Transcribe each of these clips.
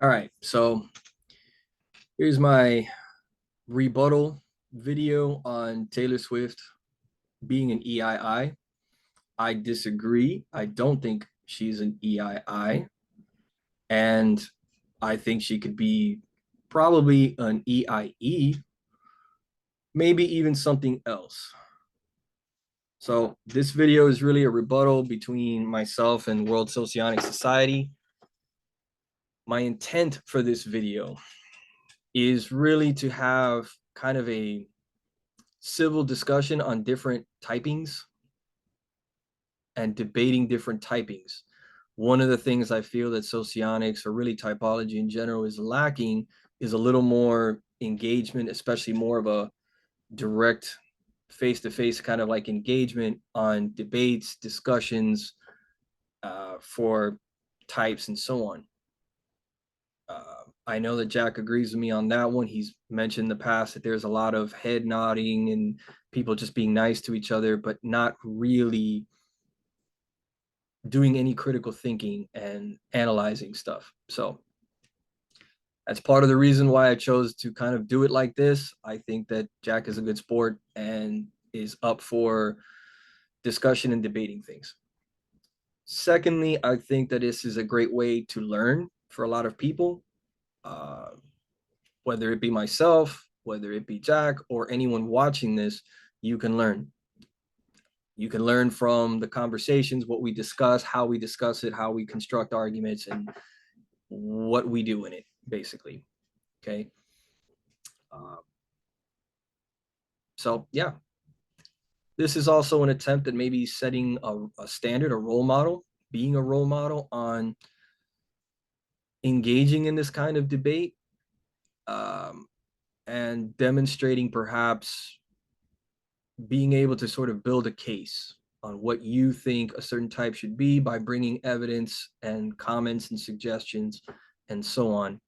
All right, so here's my rebuttal video on Taylor Swift being an EII. I disagree. I don't think she's an EII, and I think she could be probably an EIE, maybe even something else. So this video is really a rebuttal between myself and World Socionic Society. My intent for this video is really to have kind of a civil discussion on different typings and debating different typings. One of the things I feel that socionics or really typology in general is lacking is a little more engagement, especially more of a direct face-to-face kind of like engagement on debates, discussions for types and so on. I know that Jack agrees with me on that one. He's mentioned in the past that there's a lot of head nodding and people just being nice to each other, but not really doing any critical thinking and analyzing stuff. So that's part of the reason why I chose to kind of do it like this. I think that Jack is a good sport and is up for discussion and debating things. Secondly, I think that this is a great way to learn for a lot of people, uh, whether it be myself, whether it be Jack, or anyone watching this. You can learn. You can learn from the conversations, what we discuss, how we discuss it, how we construct arguments, and what we do in it, basically. Okay. Uh, so, yeah, this is also an attempt at maybe setting a standard, a role model, being a role model on engaging in this kind of debate, um, and demonstrating perhaps being able to sort of build a case on what you think a certain type should be by bringing evidence and comments and suggestions and so on.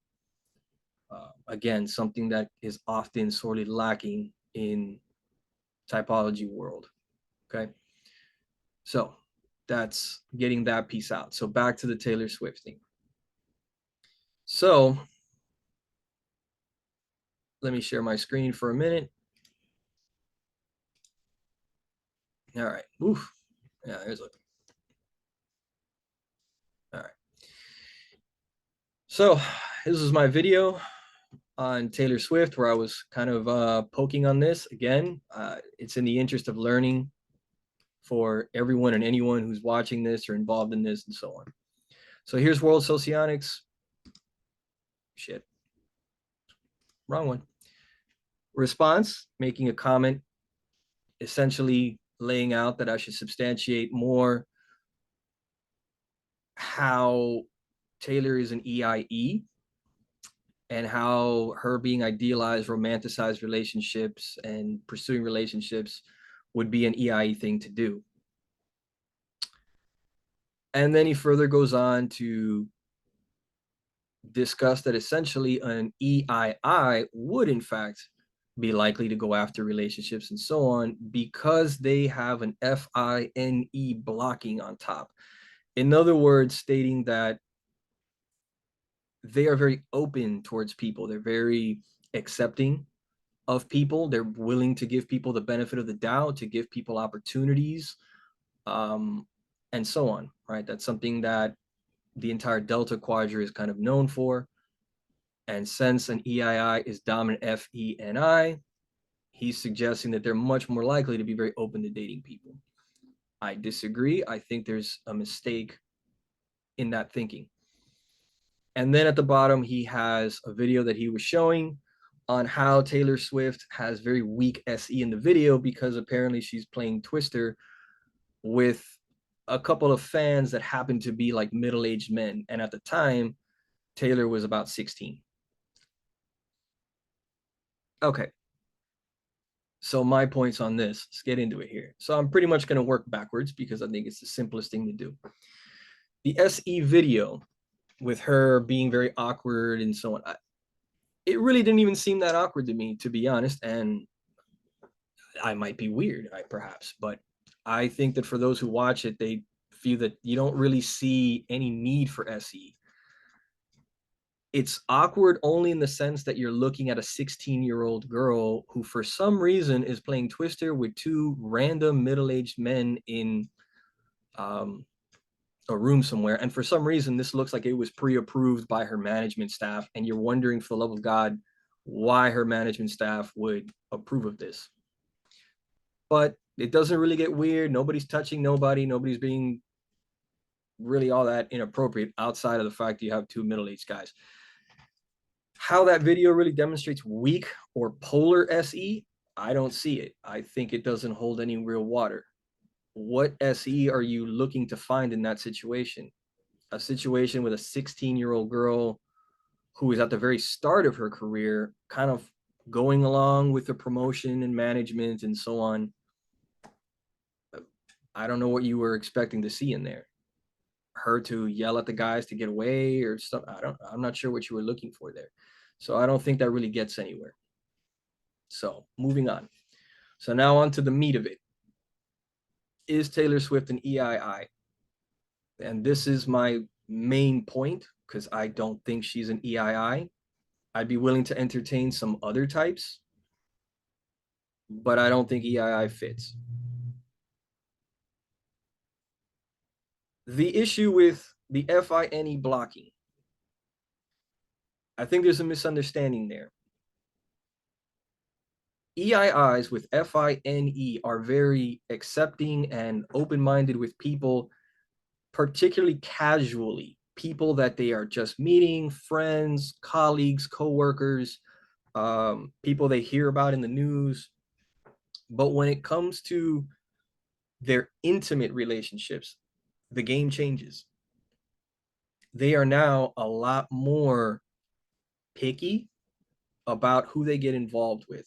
Again, something that is often sorely lacking in typology world. Okay. So that's getting that piece out. So back to the Taylor Swift thing. So let me share my screen for a minute. All right. Oof. Yeah, there's a. All right. So this is my video on Taylor Swift where I was kind of poking on this again. It's in the interest of learning for everyone and anyone who's watching this or involved in this and so on. So here's World Socionics. Shit. Wrong one. Response, making a comment, essentially laying out that I should substantiate more how Taylor is an EIE and how her being idealized, romanticized relationships and pursuing relationships would be an EIE thing to do. And then he further goes on to discuss that essentially an EII would, in fact, be likely to go after relationships and so on because they have an FINE blocking on top. In other words, stating that they are very open towards people. They're very accepting of people. They're willing to give people the benefit of the doubt, to give people opportunities, and so on, right? That's something that the entire Delta Quadrant is kind of known for. And since an EII is dominant FENI, he's suggesting that they're much more likely to be very open to dating people. I disagree. I think there's a mistake in that thinking. And then at the bottom, he has a video that he was showing on how Taylor Swift has very weak SE in the video because apparently she's playing Twister with a couple of fans that happen to be like middle-aged men. And at the time, Taylor was about 16. Okay. So my points on this, let's get into it here. So I'm pretty much going to work backwards because I think it's the simplest thing to do. The SE video with her being very awkward and so on, it really didn't even seem that awkward to me, to be honest. And I might be weird, perhaps, but I think that for those who watch it, they feel that you don't really see any need for SE. It's awkward only in the sense that you're looking at a 16-year-old girl who for some reason is playing Twister with two random middle-aged men in um, a room somewhere. And for some reason, this looks like it was pre-approved by her management staff. And you're wondering, for the love of God, why her management staff would approve of this. But it doesn't really get weird. Nobody's touching nobody. Nobody's being really all that inappropriate outside of the fact that you have two middle-aged guys. How that video really demonstrates weak or polar SE, I don't see it. I think it doesn't hold any real water. What SE are you looking to find in that situation? A situation with a 16-year-old girl who is at the very start of her career, kind of going along with the promotion and management and so on. I don't know what you were expecting to see in there. Her to yell at the guys to get away or stuff. I'm not sure what you were looking for there. So I don't think that really gets anywhere. So moving on. So now on to the meat of it. Is Taylor Swift an EII? And this is my main point, because I don't think she's an EII. I'd be willing to entertain some other types, but I don't think EII fits. The issue with the FINE blocking, I think there's a misunderstanding there. EIIs with FINE are very accepting and open-minded with people, particularly casually, people that they are just meeting, friends, colleagues, co-workers, people they hear about in the news. But when it comes to their intimate relationships, the game changes. They are now a lot more picky about who they get involved with.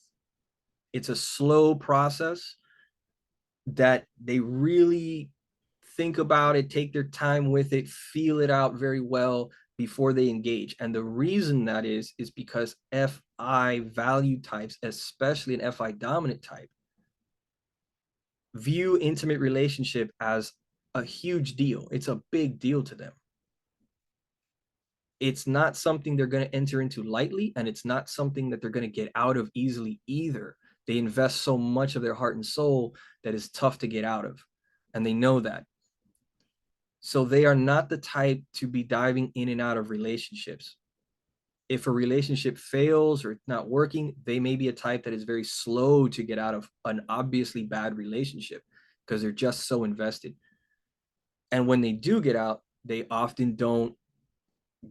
It's a slow process that they really think about it, take their time with it, feel it out very well before they engage. And the reason that is because FI value types, especially an FI dominant type, view intimate relationship as a huge deal. It's a big deal to them. It's not something they're going to enter into lightly, and it's not something that they're going to get out of easily either. They invest so much of their heart and soul that is tough to get out of, and they know that. So they are not the type to be diving in and out of relationships. If a relationship fails or it's not working, they may be a type that is very slow to get out of an obviously bad relationship because they're just so invested. And when they do get out, they often don't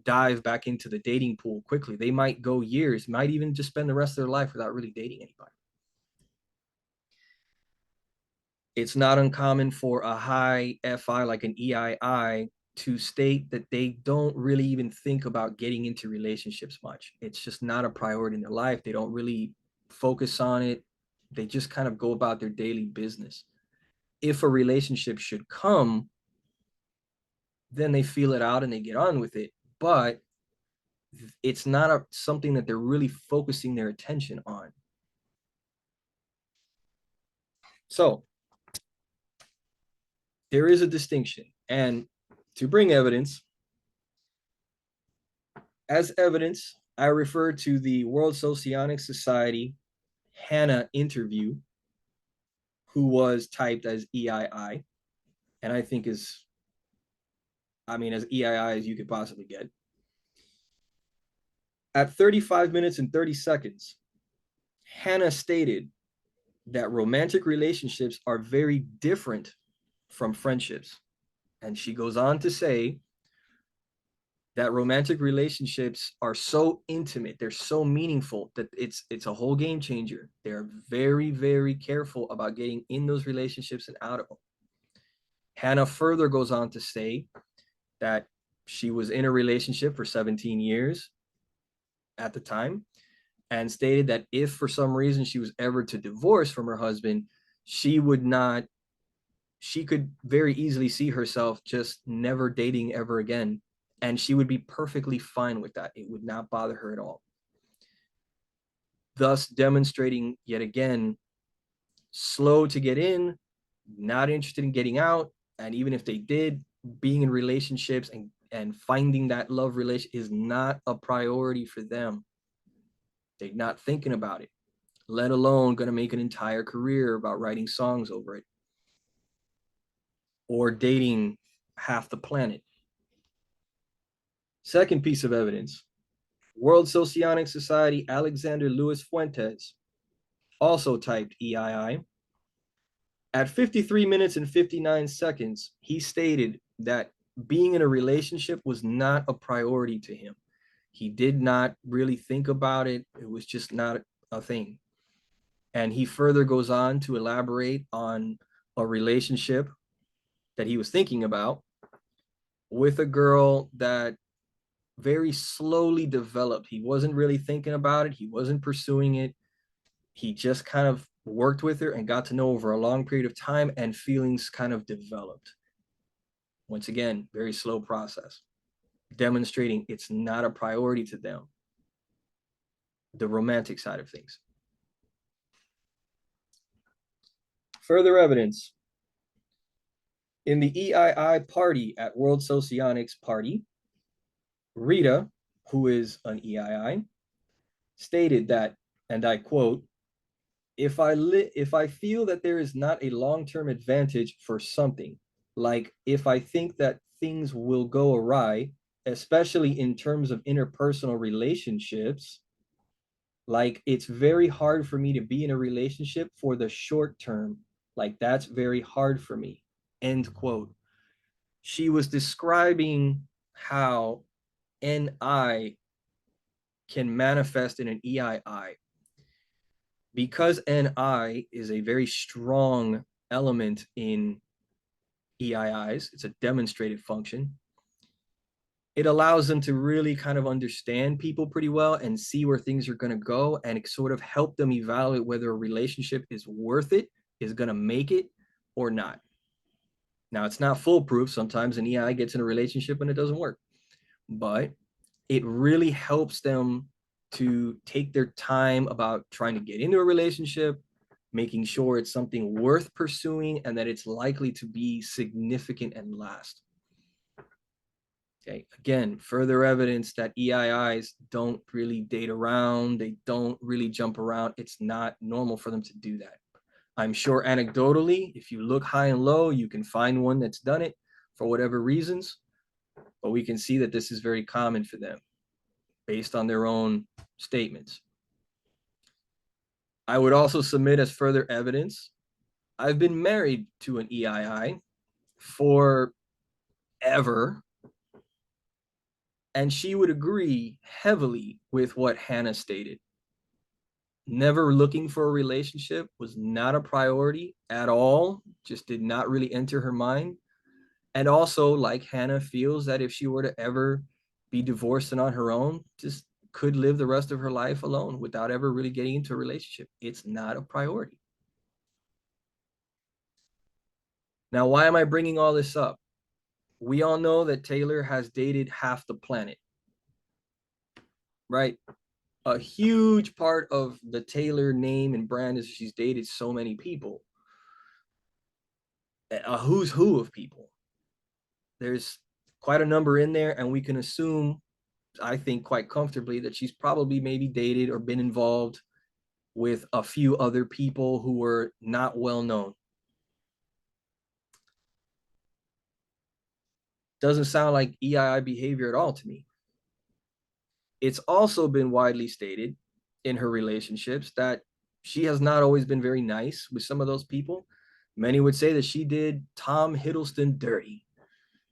dive back into the dating pool quickly. They might go years, might even just spend the rest of their life without really dating anybody. It's not uncommon for a high FI like an EII to state that they don't really even think about getting into relationships much. It's just not a priority in their life. They don't really focus on it. They just kind of go about their daily business. If a relationship should come, then they feel it out and they get on with it. But it's not something that they're really focusing their attention on. So there is a distinction. And to bring evidence, as evidence, I refer to the World Socionics Society Hanna interview, who was typed as EII, and I think is, I mean, as EII as you could possibly get. At 35 minutes and 30 seconds, Hanna stated that romantic relationships are very different from friendships. And she goes on to say that romantic relationships are so intimate, they're so meaningful that it's a whole game changer. They're very, very careful about getting in those relationships and out of them. Hanna further goes on to say that she was in a relationship for 17 years at the time, and stated that if for some reason she was ever to divorce from her husband, she could very easily see herself just never dating ever again. And she would be perfectly fine with that. It would not bother her at all. Thus demonstrating yet again, slow to get in, not interested in getting out. And even if they did, being in relationships and finding that love relation is not a priority for them. They're not thinking about it, let alone going to make an entire career about writing songs over it or dating half the planet. Second piece of evidence, World Socionics Society Alexander Louis Fuentes also typed EII. At 53 minutes and 59 seconds, he stated that being in a relationship was not a priority to him. He did not really think about it. It was just not a thing. And he further goes on to elaborate on a relationship that he was thinking about with a girl that very slowly developed. He wasn't really thinking about it. He wasn't pursuing it. He just kind of worked with her and got to know over a long period of time, and feelings kind of developed. Once again, very slow process, demonstrating it's not a priority to them, the romantic side of things. Further evidence. In the EII Party at World Socionics Party, Rita, who is an EII, stated that, and I quote, if I feel that there is not a long-term advantage for something, like if I think that things will go awry, especially in terms of interpersonal relationships, like it's very hard for me to be in a relationship for the short term. Like that's very hard for me. End quote. She was describing how NI can manifest in an EII. Because NI is a very strong element in EIIs, it's a demonstrated function, it allows them to really kind of understand people pretty well and see where things are going to go, and it sort of help them evaluate whether a relationship is worth it, is going to make it or not. Now, it's not foolproof. Sometimes an EI gets in a relationship and it doesn't work, but it really helps them to take their time about trying to get into a relationship, making sure it's something worth pursuing and that it's likely to be significant and last. Okay, again, further evidence that EIIs don't really date around, they don't really jump around. It's not normal for them to do that. I'm sure anecdotally, if you look high and low, you can find one that's done it for whatever reasons, but we can see that this is very common for them based on their own statements. I would also submit as further evidence, I've been married to an EII forever, and she would agree heavily with what Hannah stated. Never looking for a relationship, was not a priority at all, just did not really enter her mind. And also, like Hannah, feels that if she were to ever be divorced and on her own, just could live the rest of her life alone without ever really getting into a relationship. It's not a priority. Now, why am I bringing all this up? We all know that Taylor has dated half the planet, right? A huge part of the Taylor name and brand is she's dated so many people. A who's who of people. There's quite a number in there, and we can assume, I think quite comfortably, that she's probably maybe dated or been involved with a few other people who were not well known. Doesn't sound like EII behavior at all to me. It's also been widely stated in her relationships that she has not always been very nice with some of those people. Many would say that she did Tom Hiddleston dirty.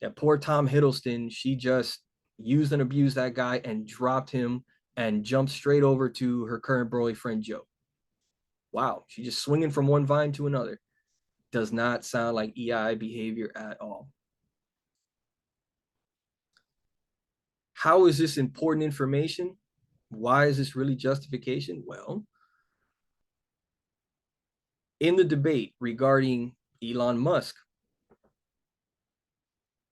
That poor Tom Hiddleston, she just used and abused that guy and dropped him and jumped straight over to her current boyfriend, Joe. Wow, she's just swinging from one vine to another. Does not sound like EI behavior at all. How is this important information? Why is this really justification? Well, in the debate regarding Elon Musk,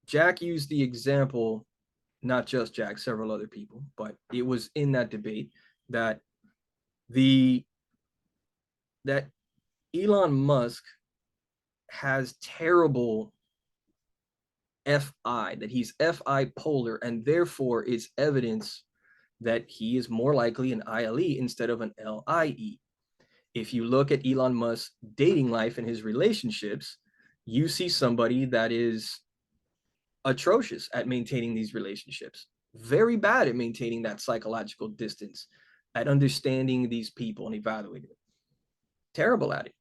Jack used the example, not just Jack, several other people, but it was in that debate that Elon Musk has terrible FI, that he's FI polar, and therefore it's evidence that he is more likely an ILE instead of an LIE. If you look at Elon Musk's dating life and his relationships, you see somebody that is atrocious at maintaining these relationships, very bad at maintaining that psychological distance, at understanding these people and evaluating them. Terrible at it.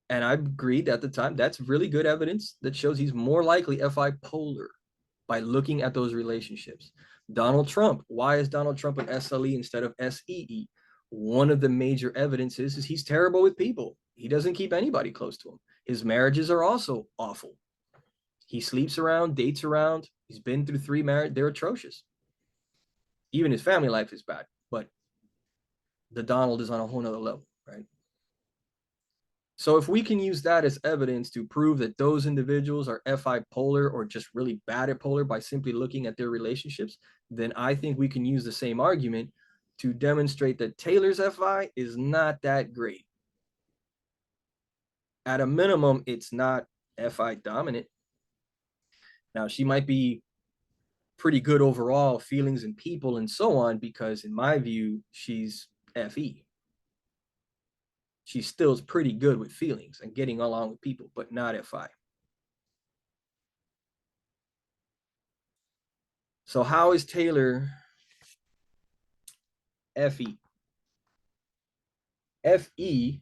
And I agreed at the time, that's really good evidence that shows he's more likely FI polar by looking at those relationships. Donald Trump, why is Donald Trump an SLE instead of SEE? One of the major evidences is he's terrible with people. He doesn't keep anybody close to him. His marriages are also awful. He sleeps around, dates around. He's been through 3 marriages. They're atrocious. Even his family life is bad, but the Donald is on a whole nother level, right? So if we can use that as evidence to prove that those individuals are FI polar or just really bad at polar by simply looking at their relationships, then I think we can use the same argument to demonstrate that Taylor's FI is not that great. At a minimum, it's not FI dominant. Now, she might be pretty good overall, feelings and people and so on, because in my view, she's FE. She still is pretty good with feelings and getting along with people, but not FI. So how is Taylor FE? FE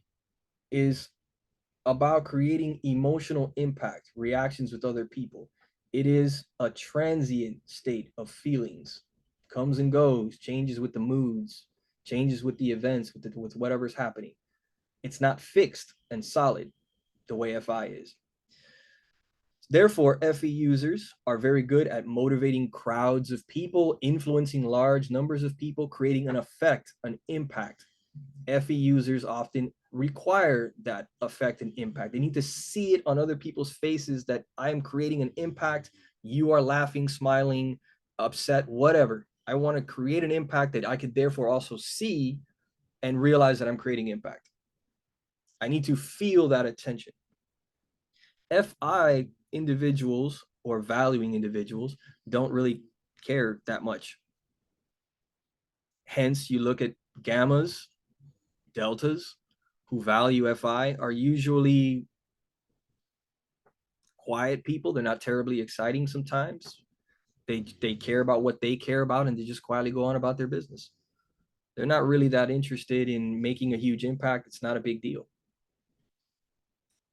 is about creating emotional impact, reactions with other people. It is a transient state of feelings, comes and goes, changes with the moods, changes with the events, with whatever's happening. It's not fixed and solid the way FI is. Therefore, FE users are very good at motivating crowds of people, influencing large numbers of people, creating an effect, an impact. FE users often require that effect and impact. They need to see it on other people's faces that I am creating an impact. You are laughing, smiling, upset, whatever. I want to create an impact that I could therefore also see and realize that I'm creating impact. I need to feel that attention. FI individuals or valuing individuals don't really care that much. Hence, you look at gammas, deltas, who value FI are usually quiet people. They're not terribly exciting sometimes. They care about what they care about and they just quietly go on about their business. They're not really that interested in making a huge impact. It's not a big deal.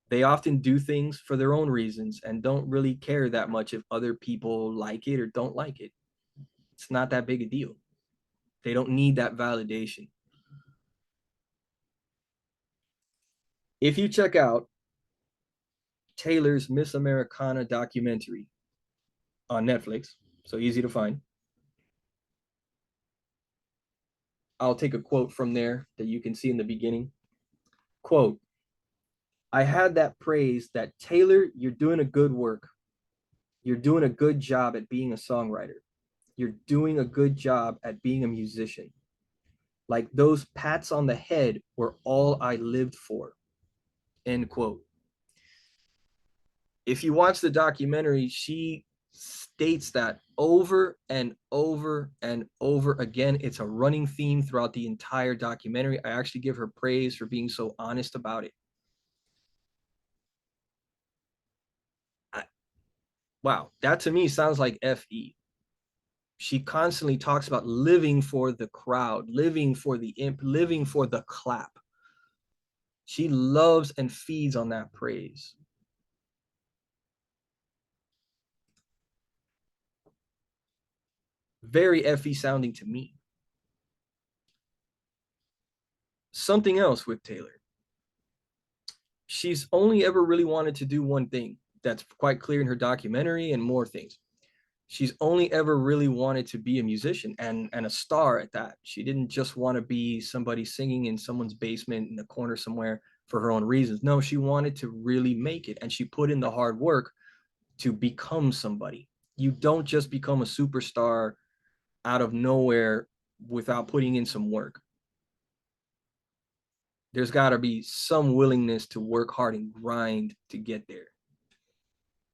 They often do things for their own reasons and don't really care that much if other people like it or don't like it. It's not that big a deal. They don't need that validation. If you check out Taylor's Miss Americana documentary on Netflix, so easy to find, I'll take a quote from there that you can see in the beginning. Quote, I had that praise that Taylor, you're doing a good work. You're doing a good job at being a songwriter. You're doing a good job at being a musician. Like those pats on the head were all I lived for. End quote. If you watch the documentary, she states that over and over and over again. It's a running theme throughout the entire documentary. I actually give her praise for being so honest about it. Wow, that to me sounds like FE. She constantly talks about living for the crowd, living for the imp, living for the clap. She loves and feeds on that praise. Very FE sounding to me. Something else with Taylor. She's only ever really wanted to do one thing. That's quite clear in her documentary and more things. She's only ever really wanted to be a musician and a star at that. She didn't just want to be somebody singing in someone's basement in a corner somewhere for her own reasons. No, she wanted to really make it, and she put in the hard work to become somebody. You don't just become a superstar out of nowhere without putting in some work. There's got to be some willingness to work hard and grind to get there.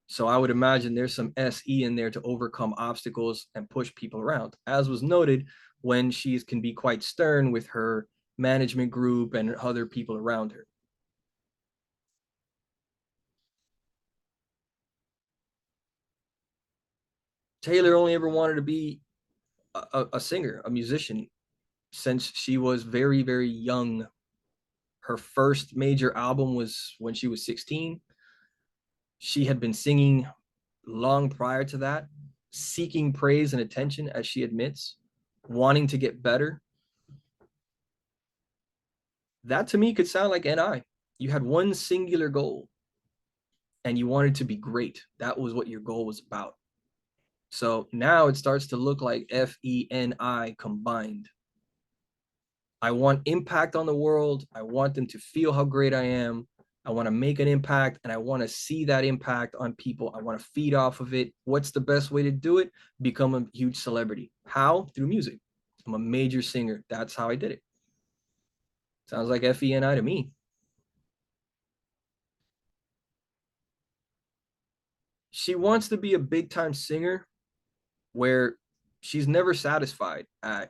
So I would imagine there's some SE in there to overcome obstacles and push people around, as was noted when she can be quite stern with her management group and other people around her. Taylor only ever wanted to be a singer, a musician, since she was very, very young. Her first major album was when she was 16. She had been singing long prior to that, seeking praise and attention, as she admits, wanting to get better. That to me could sound like NI. You had one singular goal and you wanted to be great. That was what your goal was about. So now it starts to look like FENI combined. I want impact on the world. I want them to feel how great I am. I want to make an impact and I want to see that impact on people. I want to feed off of it. What's the best way to do it? Become a huge celebrity. How? Through music. I'm a major singer. That's how I did it. Sounds like FENI to me. She wants to be a big time singer where she's never satisfied at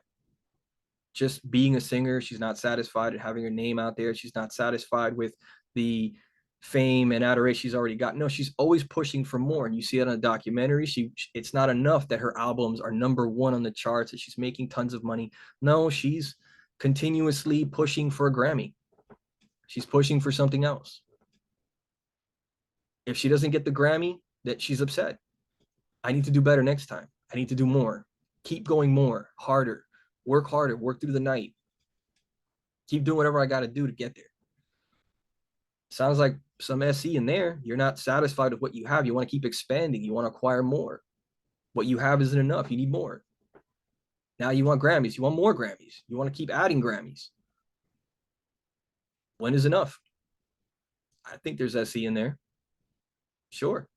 just being a singer. She's not satisfied at having her name out there. She's not satisfied with the fame and adoration she's already got. No, she's always pushing for more. And you see it on a documentary. It's not enough that her albums are #1 on the charts, that she's making tons of money. No, she's continuously pushing for a Grammy. She's pushing for something else. If she doesn't get the Grammy, that she's upset. I need to do better next time. I need to do more. Keep going more, harder, work through the night. Keep doing whatever I got to do to get there. Sounds like some SE in there. You're not satisfied with what you have. You want to keep expanding. You want to acquire more. What you have isn't enough. You need more. Now you want Grammys. You want more Grammys. You want to keep adding Grammys. When is enough? I think there's SE in there. Sure.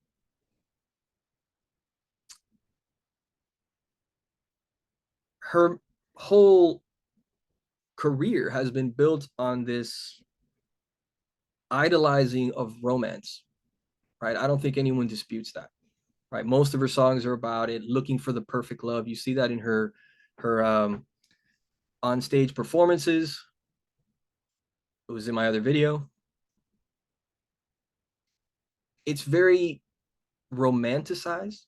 Her whole career has been built on this idolizing of romance, right? I don't think anyone disputes that, right? Most of her songs are about it, looking for the perfect love. You see that in her on stage performances. It was in my other video. It's very romanticized.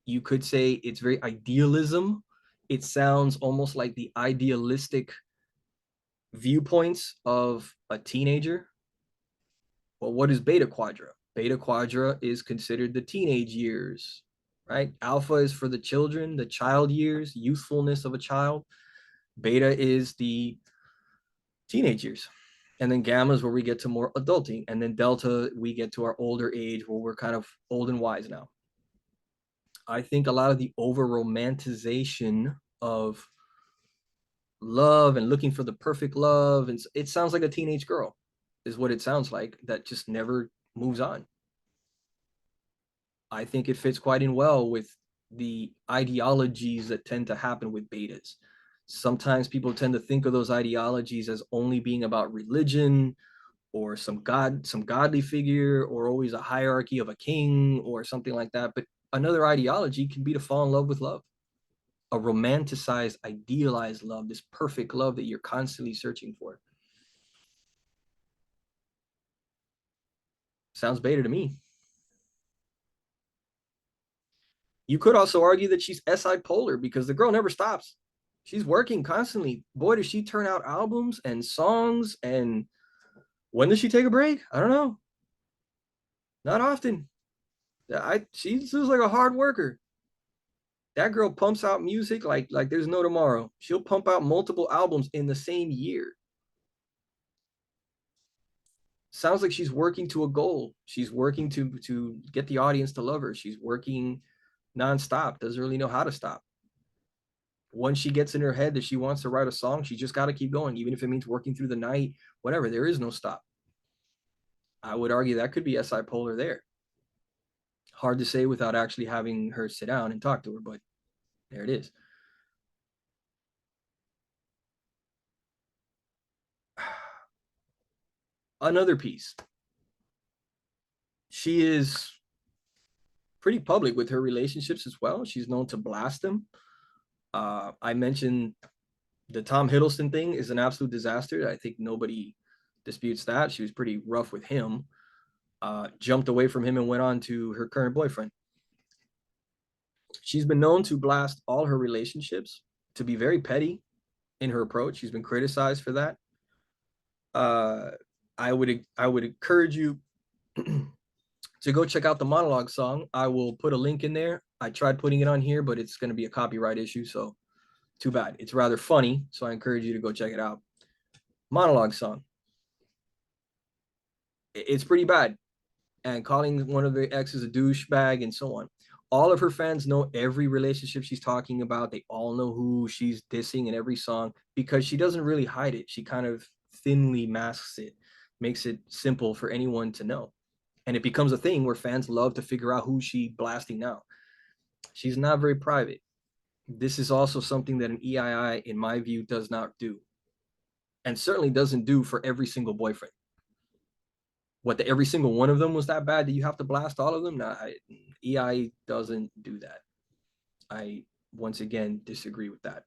You could say it's very idealism. It sounds almost like the idealistic viewpoints of a teenager. Well, what is beta quadra? Beta quadra is considered the teenage years, right? Alpha is for the children, the child years, youthfulness of a child. Beta is the teenage years. And then gamma is where we get to more adulting. And then delta, we get to our older age where we're kind of old and wise now. I think a lot of the over romanticization of love and looking for the perfect love, and it sounds like a teenage girl, is what it sounds like, that just never moves on. I think it fits quite in well with the ideologies that tend to happen with betas. Sometimes people tend to think of those ideologies as only being about religion or some godly figure, or always a hierarchy of a king or something like that. But another ideology can be to fall in love with love, a romanticized, idealized love, this perfect love that you're constantly searching for. Sounds beta to me. You could also argue that she's SI polar because the girl never stops. She's working constantly. Boy, does she turn out albums and songs. And when does she take a break? I don't know. Not often. She's just like a hard worker. That girl pumps out music like there's no tomorrow. She'll pump out multiple albums in the same year. Sounds like she's working to a goal. She's working to get the audience to love her. She's working nonstop. Doesn't really know how to stop. Once she gets in her head that she wants to write a song, she just got to keep going, even if it means working through the night, whatever. There is no stop. I would argue that could be SI polar there. Hard to say without actually having her sit down and talk to her, but there it is. Another piece. She is pretty public with her relationships as well. She's known to blast them. I mentioned the Tom Hiddleston thing is an absolute disaster. I think nobody disputes that. She was pretty rough with him. Jumped away from him and went on to her current boyfriend. She's been known to blast all her relationships, to be very petty in her approach. She's been criticized for that. I would encourage you to go check out the monologue song. I will put a link in there. I tried putting it on here, but it's going to be a copyright issue, so too bad. It's rather funny, so I encourage you to go check it out. Monologue song. It's pretty bad. And calling one of the exes a douchebag and so on. All of her fans know every relationship she's talking about. They all know who she's dissing in every song because she doesn't really hide it. She kind of thinly masks it, makes it simple for anyone to know. And it becomes a thing where fans love to figure out who she's blasting now. She's not very private. This is also something that an EII, in my view, does not do. And certainly doesn't do for every single boyfriend. What, every single one of them was that bad that you have to blast all of them? Nah, EI doesn't do that. I, once again, disagree with that.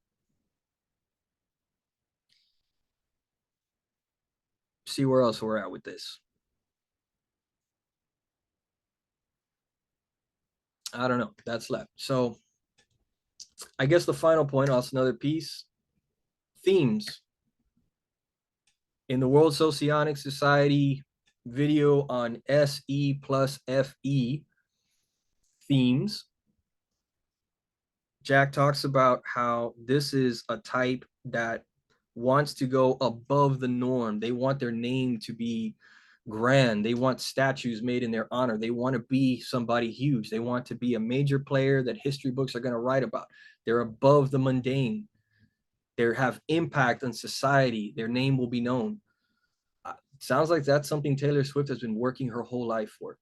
See where else we're at with this. I don't know. That's left. So I guess the final point, also another piece, themes. In the World Socionics Society video on SE plus FE themes, Jack talks about how this is a type that wants to go above the norm. They want their name to be grand. They want statues made in their honor. They want to be somebody huge. They want to be a major player that history books are going to write about. They're above the mundane. They have impact on society. Their name will be known. Sounds like that's something Taylor Swift has been working her whole life for.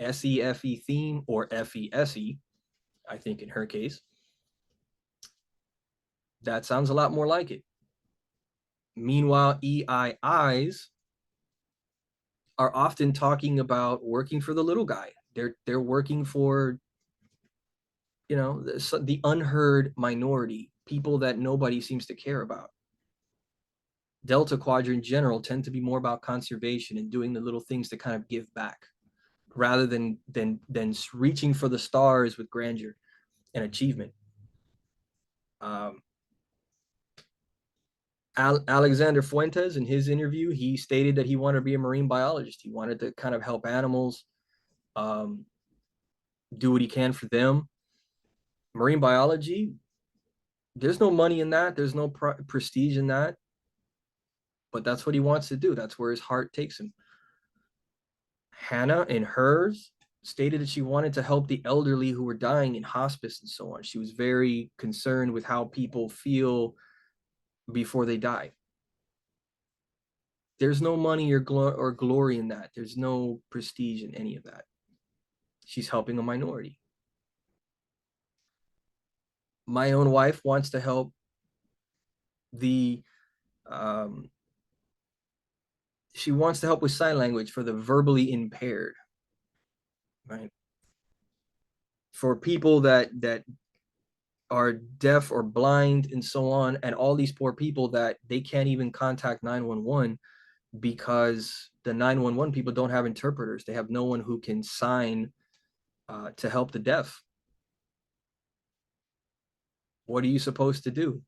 SEFE theme, or FESE, I think in her case. That sounds a lot more like it. Meanwhile, EIIs are often talking about working for the little guy. They're working for, you know, the unheard minority, people that nobody seems to care about. Delta Quadrant in general tend to be more about conservation and doing the little things to kind of give back, rather than reaching for the stars with grandeur and achievement. Alexander Fuentes, in his interview, he stated that he wanted to be a marine biologist. He wanted to kind of help animals, do what he can for them. Marine biology, there's no money in that. There's no prestige in that. But that's what he wants to do. That's where his heart takes him. Hannah, in hers, stated that she wanted to help the elderly who were dying in hospice and so on. She was very concerned with how people feel before they die. There's no money or glory in that. There's no prestige in any of that. She's helping a minority. My own wife wants to help the she wants to help with sign language for the verbally impaired, right? For people that are deaf or blind and so on, and all these poor people that they can't even contact 911 because the 911 people don't have interpreters. They have no one who can sign to help the deaf. What are you supposed to do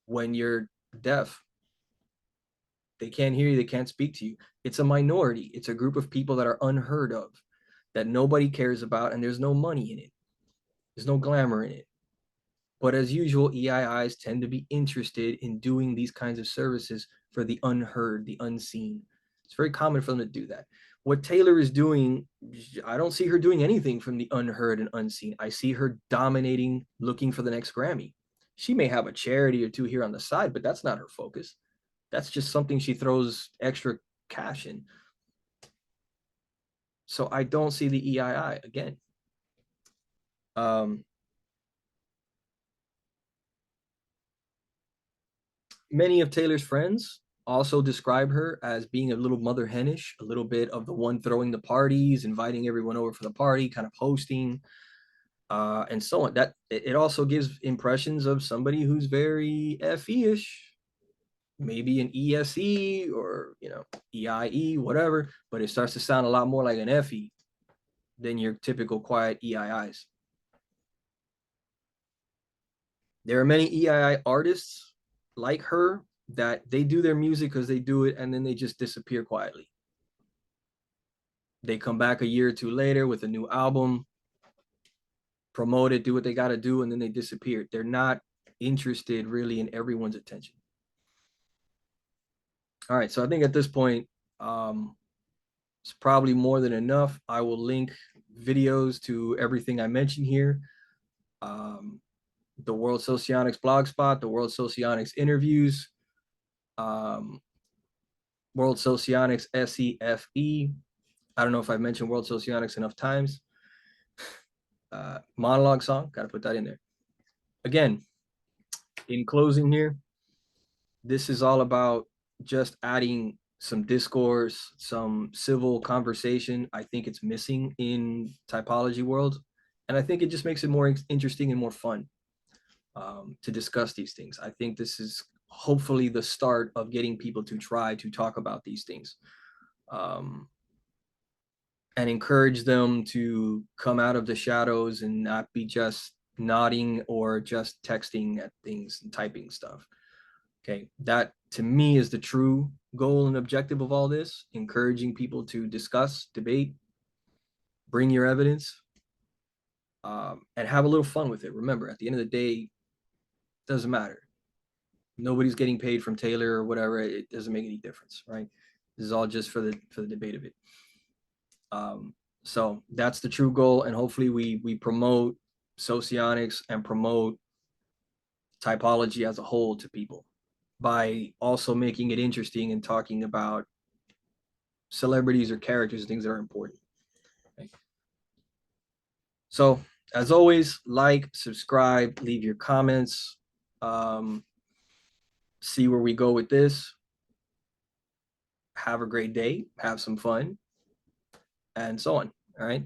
when you're deaf? They can't hear you. They can't speak to you. It's a minority. It's a group of people that are unheard of, that nobody cares about, and there's no money in it. There's no glamour in it. But as usual, EIIs tend to be interested in doing these kinds of services for the unheard, the unseen. It's very common for them to do that. What Taylor is doing, I don't see her doing anything from the unheard and unseen. I see her dominating, looking for the next Grammy. She may have a charity or two here on the side, but that's not her focus. That's just something she throws extra cash in. So I don't see the EII again. Many of Taylor's friends also describe her as being a little mother henish, a little bit of the one throwing the parties, inviting everyone over for the party, kind of hosting, and so on. That it also gives impressions of somebody who's very FE-ish, maybe an ESE or EIE, whatever, but it starts to sound a lot more like an FE than your typical quiet EIIs. There are many EII artists like her that they do their music because they do it and then they just disappear quietly. They come back a year or two later with a new album, promote it, do what they got to do, and then they disappear. They're not interested really in everyone's attention. All right, so I think at this point, it's probably more than enough. I will link videos to everything I mentioned here. The World Socionics blogspot, the World Socionics interviews, World Socionics SEFE. I don't know if I've mentioned World Socionics enough times. Monologue song, got to put that in there. Again, in closing here, this is all about just adding some discourse, some civil conversation. I think it's missing in typology world. And I think it just makes it more interesting and more fun to discuss these things. I think this is hopefully the start of getting people to try to talk about these things, and encourage them to come out of the shadows and not be just nodding or just texting at things and typing stuff. Okay, that to me is the true goal and objective of all this, encouraging people to discuss, debate, bring your evidence, and have a little fun with it. Remember, at the end of the day, it doesn't matter. Nobody's getting paid from Taylor or whatever. It doesn't make any difference, right? This is all just for the debate of it. So that's the true goal, and hopefully we promote socionics and promote typology as a whole to people by also making it interesting and talking about celebrities or characters and things that are important. Okay. So as always, like, subscribe, leave your comments, see where we go with this. Have a great day, have some fun, and so on. All right.